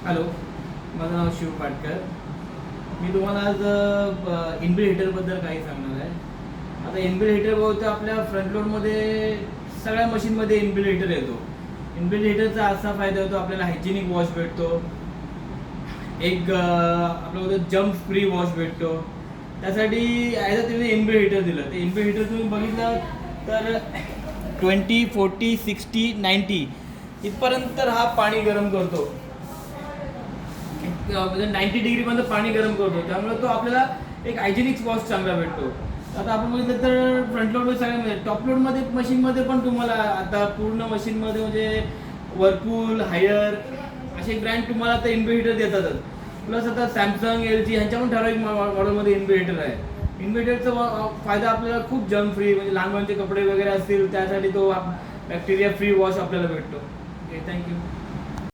Hello, माझं नाव शिव पाटकर. मी तुम्हाला आज इनबिल्ट हिटरबद्दल काही सांगणार आहे. आता इनबिल्ट हिटर बहुतेक आपल्या फ्रंट लोडमध्ये सगळ्या मशीनमध्ये इनबिल्ट हिटर येतो. इनबिल्ट हिटरचा असा फायदा होतो, आपल्याला हायजेनिक वॉश भेटतो, एक आपल्याला जम्प फ्री वॉश भेटतो. त्यासाठी ॲज अ तुम्ही इनबिल्ट हिटर दिलं. ते इनबिल्ट हिटर तुम्ही बघितलं तर 20, 40, 60, 90 इथपर्यंत हा पाणी गरम करतो. म्हणजे 90 डिग्रीमध्ये पाणी गरम करतो, त्यामुळे तो आपल्याला एक हायजेनिक वॉश चांगला भेटतो. आता आपण बघितलं तर फ्रंट लोडमध्ये सगळ्या टॉप लोडमध्ये मशीनमध्ये पण तुम्हाला आता पूर्ण मशीनमध्ये म्हणजे वर्लपूल, हायर असे ब्रँड तुम्हाला आता इन्व्हर्टर देतातच. प्लस आता सॅमसंग, LG ह्यांच्या पण ठराविक मॉडेलमध्ये इन्व्हर्टर आहे. इन्व्हर्टरचा फायदा आपल्याला खूप जर्म फ्री, म्हणजे लहान मुलांचे कपडे वगैरे असतील त्यासाठी तो बॅक्टेरिया फ्री वॉश आपल्याला भेटतो. Okay, thank you.